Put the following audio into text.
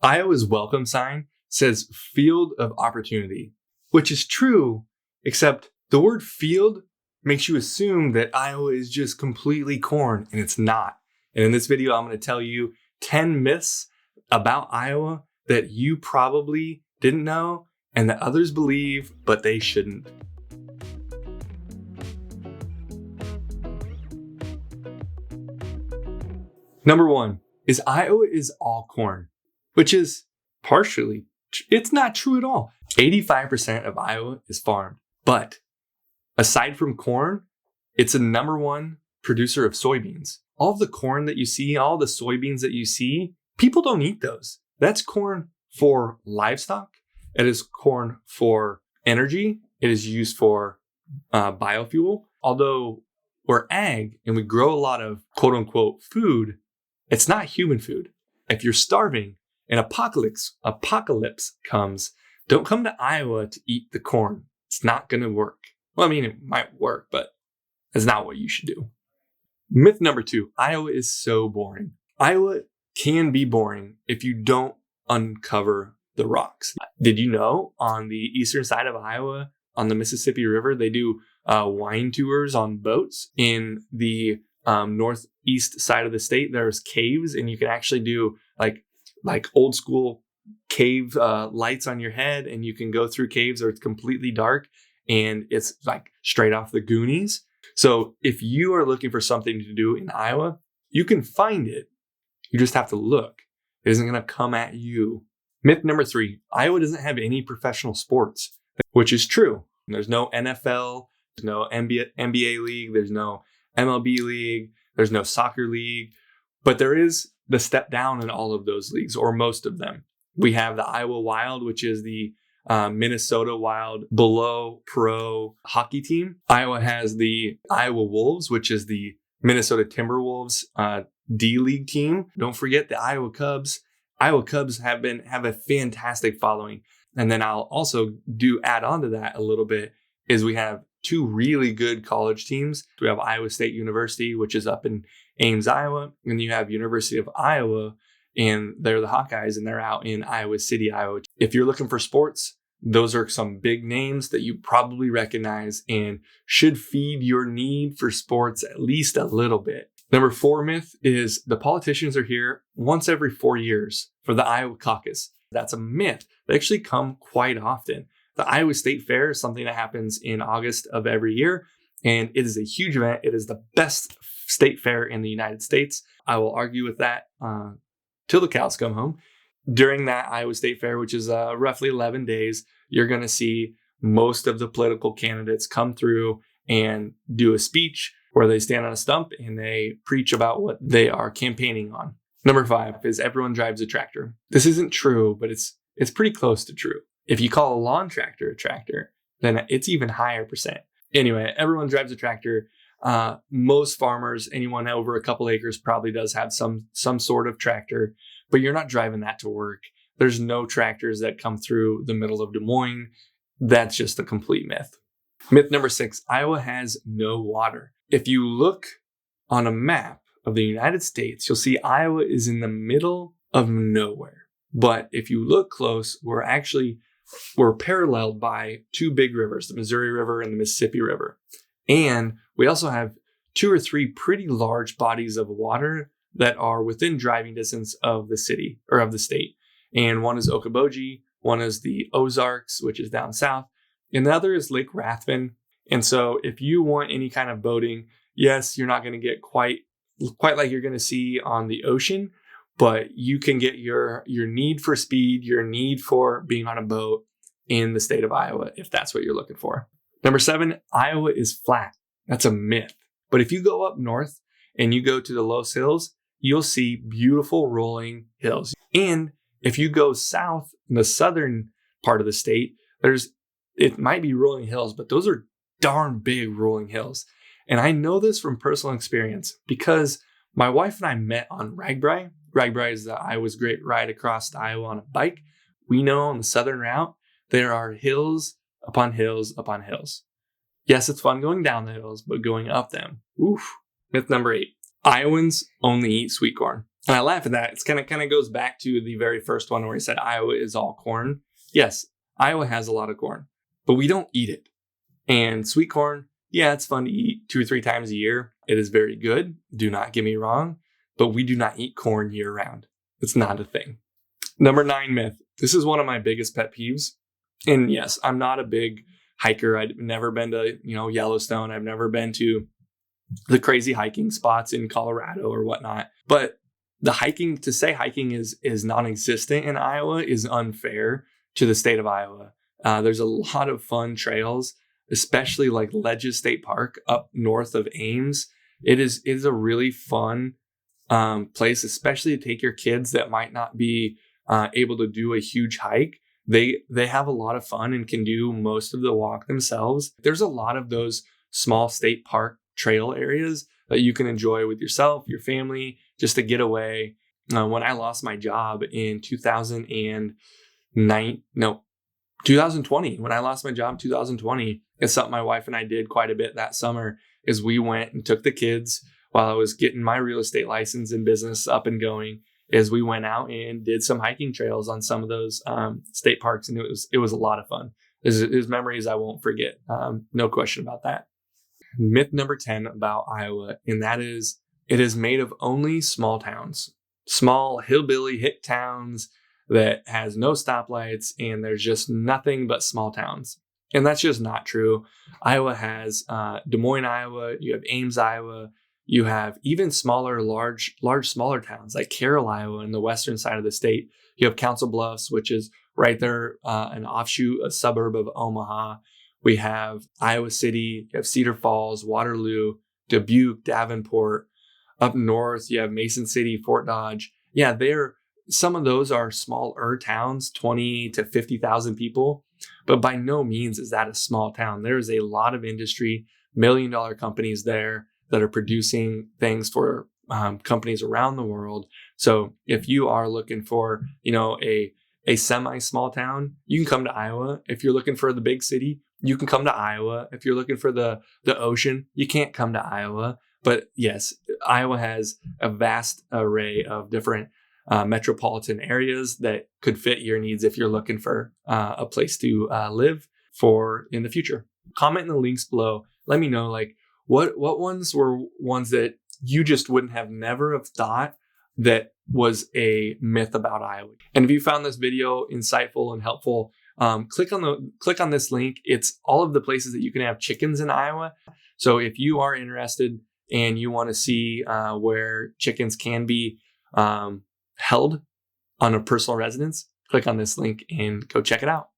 Iowa's welcome sign says field of opportunity, which is true, except the word field makes you assume that Iowa is just completely corn, and it's not. And in this video, I'm going to tell you 10 myths about Iowa that you probably didn't know and that others believe, but they shouldn't. Number 1 is Iowa is all corn, which is partially, it's not true at all. 85% of Iowa is farmed, but aside from corn, it's a number 1 producer of soybeans. All of the corn that you see, all the soybeans that you see, people don't eat those. That's corn for livestock. It is corn for energy. It is used for biofuel. Although we're ag and we grow a lot of quote unquote food, it's not human food. If you're starving and apocalypse comes, don't come to Iowa to eat the corn. It's not going to work. Well, I mean, it might work, but it's not what you should do. Myth number 2, Iowa is so boring. Iowa can be boring if you don't uncover the rocks. Did you know on the eastern side of Iowa, on the Mississippi River, they do wine tours on boats? In the northeast side of the state, there's caves, and you can actually do like old school cave lights on your head, and you can go through caves where it's completely dark and it's like straight off the Goonies. So if you are looking for something to do in Iowa, you can find it. You just have to look. It isn't going to come at you. Myth number 3, Iowa doesn't have any professional sports, which is true. There's no NFL, there's no NBA league, there's no MLB league, there's no soccer league, but there is the step down in all of those leagues, or most of them. We have the Iowa Wild, which is the Minnesota Wild below pro hockey team. Iowa has the Iowa Wolves, which is the Minnesota Timberwolves D-League team. Don't forget the Iowa Cubs. Iowa Cubs have a fantastic following. And then I'll also add on to that a little bit is we have 2 really good college teams. We have Iowa State University, which is up in Ames, Iowa. And you have University of Iowa, and they're the Hawkeyes, and they're out in Iowa City, Iowa. If you're looking for sports, those are some big names that you probably recognize and should feed your need for sports at least a little bit. Number 4 myth is the politicians are here once every 4 years for the Iowa caucus. That's a myth. They actually come quite often. The Iowa State Fair is something that happens in August of every year, and it is a huge event. It is the best state fair in the United States. I will argue with that till the cows come home. During that Iowa State Fair, which is roughly 11 days, you're going to see most of the political candidates come through and do a speech where they stand on a stump and they preach about what they are campaigning on. Number 5 is everyone drives a tractor. This isn't true, but it's pretty close to true. If you call a lawn tractor a tractor, then it's even higher percent. Anyway, everyone drives a tractor. Most farmers, anyone over a couple acres probably does have some sort of tractor, but you're not driving that to work. There's no tractors that come through the middle of Des Moines. That's just a complete myth. Myth number 6, Iowa has no water. If you look on a map of the United States, you'll see Iowa is in the middle of nowhere. But if you look close, we're paralleled by 2 big rivers, the Missouri River and the Mississippi River. And we also have 2 or 3 pretty large bodies of water that are within driving distance of the city or of the state. And one is Okoboji, one is the Ozarks, which is down south, and the other is Lake Rathbun. And so if you want any kind of boating, yes, you're not going to get quite like you're going to see on the ocean, but you can get your need for speed, your need for being on a boat in the state of Iowa, if that's what you're looking for. Number 7, Iowa is flat. That's a myth. But if you go up north and you go to the Los Hills, you'll see beautiful rolling hills. And if you go south in the southern part of the state, it might be rolling hills, but those are darn big rolling hills. And I know this from personal experience because my wife and I met on RAGBRAI. RAGBRAI is Iowa's great ride across Iowa on a bike. We know on the southern route, there are hills upon hills upon hills. Yes, it's fun going down the hills, but going up them, oof. Myth number 8, Iowans only eat sweet corn. And I laugh at that. It's kind of goes back to the very first one where he said Iowa is all corn. Yes, Iowa has a lot of corn, but we don't eat it. And sweet corn, yeah, it's fun to eat 2 or 3 times a year. It is very good. Do not get me wrong, but we do not eat corn year round. It's not a thing. Number 9 myth. This is one of my biggest pet peeves. And yes, I'm not a big hiker. I've never been to, Yellowstone. I've never been to the crazy hiking spots in Colorado or whatnot. But to say hiking is non-existent in Iowa is unfair to the state of Iowa. There's a lot of fun trails, especially like Ledges State Park up north of Ames. It is a really fun place, especially to take your kids that might not be able to do a huge hike. They have a lot of fun and can do most of the walk themselves. There's a lot of those small state park trail areas that you can enjoy with yourself, your family, just to get away. When I lost my job in 2020, when I lost my job in 2020, it's something my wife and I did quite a bit that summer, is we went and took the kids while I was getting my real estate license and business up and going, is we went out and did some hiking trails on some of those state parks. And it was a lot of fun. It was memories I won't forget. No question about that. Myth number 10 about Iowa, and that is it is made of only small towns, small hillbilly hick towns that has no stoplights, and there's just nothing but small towns. And that's just not true. Iowa has Des Moines, Iowa. You have Ames, Iowa. You have even smaller, smaller towns like Carroll, Iowa, in the western side of the state. You have Council Bluffs, which is right there, an offshoot, a suburb of Omaha. We have Iowa City, you have Cedar Falls, Waterloo, Dubuque, Davenport. Up north, you have Mason City, Fort Dodge. Yeah, some of those are smaller towns, 20 to 50,000 people. But by no means is that a small town. There is a lot of industry, $1 million companies there that are producing things for companies around the world. So if you are looking for, a semi-small town, you can come to Iowa. If you're looking for the big city, you can come to Iowa. If you're looking for the ocean, you can't come to Iowa. But yes, Iowa has a vast array of different metropolitan areas that could fit your needs if you're looking for a place to live for in the future. Comment in the links below. Let me know what ones were ones that you just wouldn't have never have thought that was a myth about Iowa. And if you found this video insightful and helpful, click on this link. It's all of the places that you can have chickens in Iowa. So if you are interested and you want to see where chickens can be held on a personal residence, click on this link and go check it out.